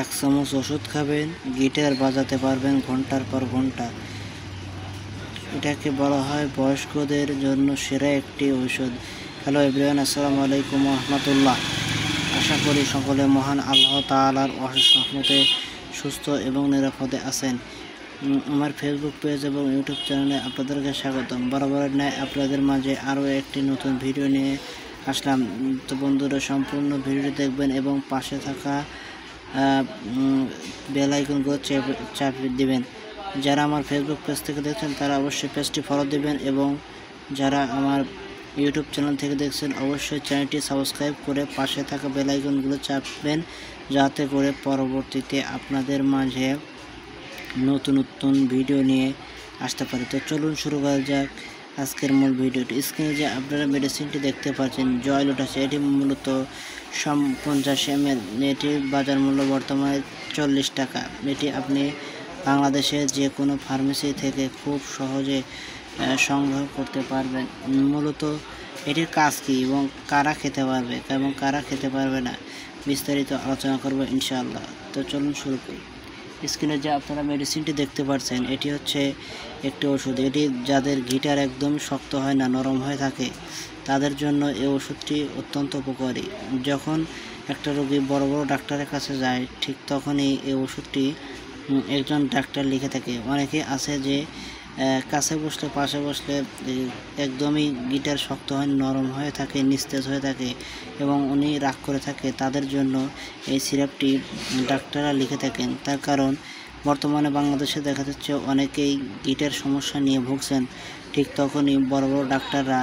এক চামচ ওষুধ খাবেন, গিটার বাজাতে পারবেন ঘন্টার পর ঘন্টা। এটাকে বলা হয় বয়স্কদের জন্য সেরা একটি ঔষধ। হ্যালো এভরিওয়ান, আসসালামু আলাইকুম রহমতুল্লাহ। আশা করি সকলে মহান আল্লাহ তাআলার অশেষ রহমতে সুস্থ এবং নিরাপদে আছেন। আমার ফেসবুক পেজ এবং ইউটিউব চ্যানেলে আপনাদেরকে স্বাগতম। বরাবরের ন্যায় আপনাদের মাঝে আরও একটি নতুন ভিডিও নিয়ে আসলাম। তো বন্ধুরা, সম্পূর্ণ ভিডিওটি দেখবেন এবং পাশে থাকা বেল আইকনগুলো চাপ দিবেন। যারা আমার ফেসবুক পেজ থেকে দেখছেন তারা অবশ্যই পেজটি ফলো দিবেন, এবং যারা আমার ইউটিউব চ্যানেল থেকে দেখছেন অবশ্যই চ্যানেলটি সাবস্ক্রাইব করে পাশে থাকা বেল আইকনগুলো চাপবেন, যাতে করে পরবর্তীতে আপনাদের মাঝে নতুন নতুন ভিডিও নিয়ে আসতে পারে। তো চলুন শুরু করা যাক আজকের মূল ভিডিওটি। স্ক্রিনে যে আপনারা মেডিসিনটি দেখতে পাচ্ছেন জয় লোটাস, এটি মূলত 50 ml। এটির বাজার মূল্য বর্তমানে 40 টাকা। এটি আপনি বাংলাদেশের যে কোনো ফার্মেসি থেকে খুব সহজে সংগ্রহ করতে পারবেন। মূলত এটির কাজ কী এবং কারা খেতে পারবে এবং কারা খেতে পারবে না, বিস্তারিত আলোচনা করব ইনশাআল্লাহ। তো চলুন শুরু করি। স্ক্রিনে যে আপনারা মেডিসিনটি দেখতে পাচ্ছেন এটি হচ্ছে একটি ওষুধ। এটি যাদের গিটার একদম শক্ত হয় না, নরম হয়ে থাকে, তাদের জন্য এই ওষুধটি অত্যন্ত উপকারী। যখন একটা রোগী বড় বড় ডাক্তারের কাছে যায়, ঠিক তখনই এই ওষুধটি একজন ডাক্তার লিখে থাকে। অনেকে আছে যে কাছে বসলে পাশে বসলে একদমই গিটার শক্ত হয়, নরম হয়ে থাকে, নিস্তেজ হয়ে থাকে এবং উনি রাগ করে থাকে, তাদের জন্য এই সিরাপটি ডাক্তাররা লিখে থাকেন। তার কারণ বর্তমানে বাংলাদেশে দেখা যাচ্ছে অনেকেই গিটার সমস্যা নিয়ে ভুগছেন। ঠিক তখনই বড় বড় ডাক্তাররা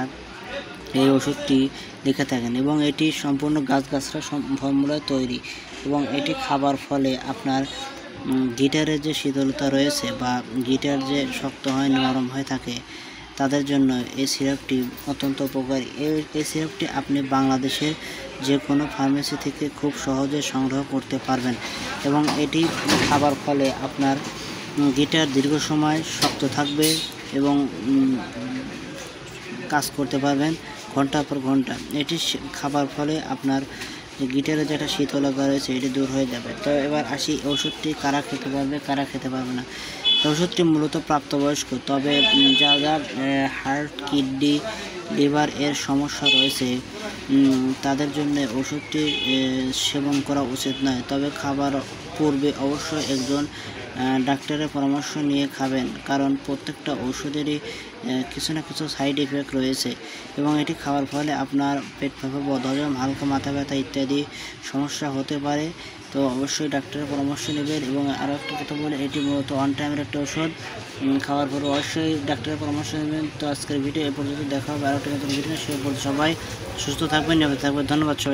এই ওষুধটি লিখে থাকেন, এবং এটি সম্পূর্ণ গাছগাছরা ফর্মুলায় তৈরি, এবং এটি খাবার ফলে আপনার গিটারের যে শীতলতা রয়েছে বা গিটার যে শক্ত হয়, নরম হয়ে থাকে, তাদের জন্য এই সিরাপটি অত্যন্ত উপকারী। এই সিরাপটি আপনি বাংলাদেশের যে কোনো ফার্মেসি থেকে খুব সহজে সংগ্রহ করতে পারবেন, এবং এটি খাবার ফলে আপনার গিটার দীর্ঘ সময় শক্ত থাকবে এবং কাজ করতে পারবেন ঘন্টার পর ঘন্টা। এটি খাবার ফলে আপনার গিটারে যেটা শীতলতা রয়েছে এটি দূর হয়ে যাবে। তো এবার আসি, ওষুধটি কারা খেতে পারবে কারা খেতে পারবে না। ওষুধটি মূলত প্রাপ্তবয়স্ক, তবে যাদের হার্ট, কিডনি, লিভার এর সমস্যা রয়েছে তাদের জন্য ওষুধটি সেবন করা উচিত নয়। তবে খাবার পূর্বে অবশ্যই একজন ডাক্তারের পরামর্শ নিয়ে খাবেন, কারণ প্রত্যেকটা ওষুধেরই কিছু না কিছু সাইড ইফেক্ট রয়েছে, এবং এটি খাওয়ার ফলে আপনার পেট ফাঁপা, বদহজম, হালকা মাথা ব্যথা ইত্যাদি সমস্যা হতে পারে। তো অবশ্যই ডাক্তারের পরামর্শ নেবেন। এবং আরও একটা কথা বলে, এটি মূলত ওয়ান টাইমের একটা ওষুধ। খাওয়ার পরে অবশ্যই ডাক্তারের পরামর্শ নেবেন। তো আজকের ভিডিও এ পর্যন্ত, দেখা হবে আরও একটা নতুন ভিডিও। সে পর্যন্ত সবাই সুস্থ থাকবেন, নিরাপদে থাকবেন। ধন্যবাদ সবাই।